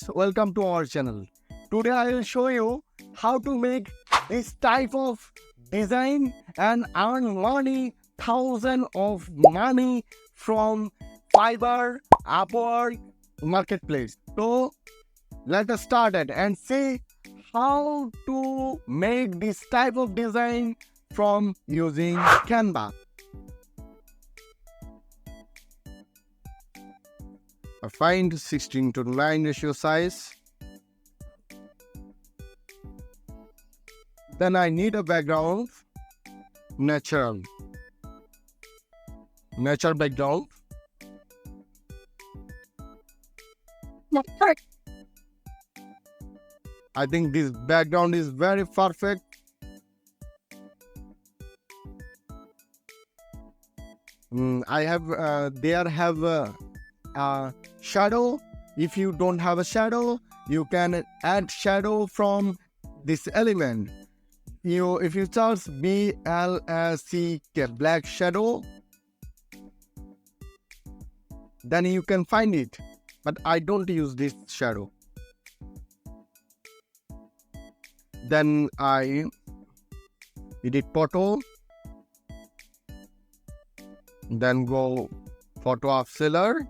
guys, welcome to our channel. Today I will show you how to make this type of design and earn money, thousand of money from Fiverr, Upwork, marketplace. So let us start it and see how to make this type of design from using Canva. I find 16:9 ratio size. Then I need a background, natural background. I think this background is very perfect. I have there have a shadow. If you don't have a shadow, you can add shadow from this element. If you search BLSCK black shadow, then you can find it. But I don't use this shadow. Then I edit photo. Then go photo of seller.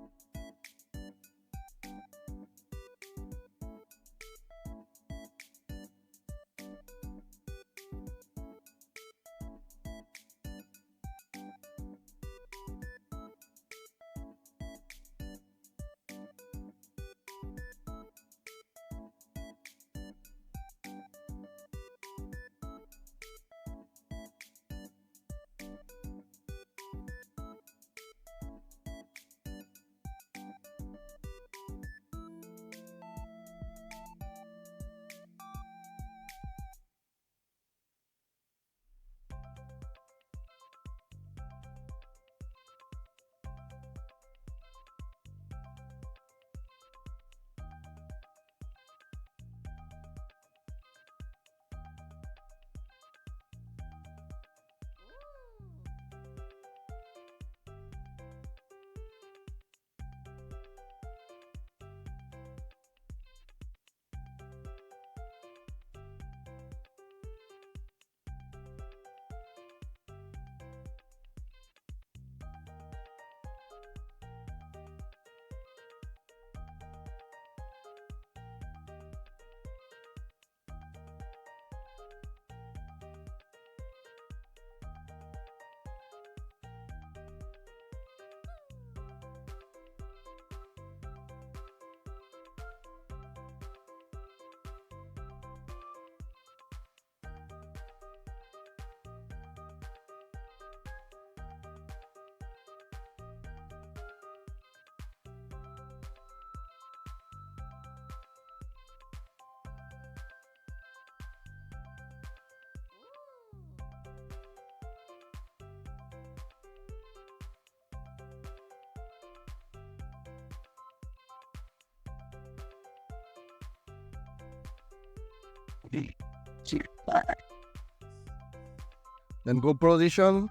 Then go position,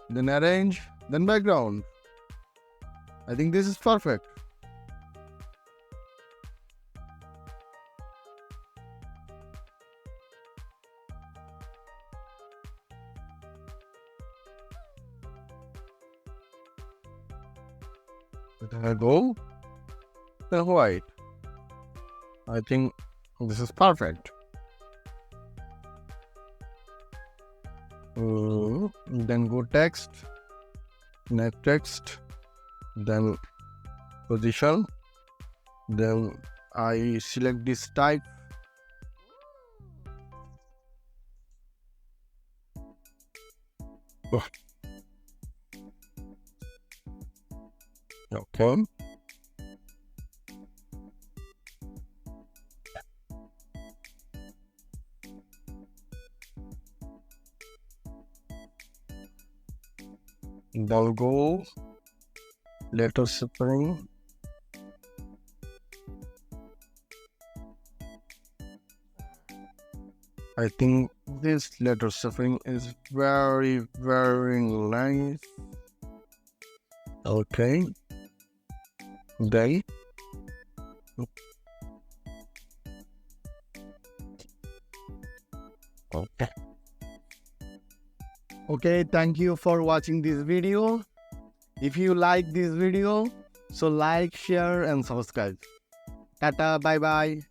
then arrange, then background. I think this is perfect. Then I go, then white. I think this is perfect. Then go text, next text, then position, then I select this type. Okay. Then go letter spring. I think this letter spring is very nice. Okay. Then Okay. Okay, thank you for watching this video. If you like this video, so like, share and subscribe. Tata, bye bye.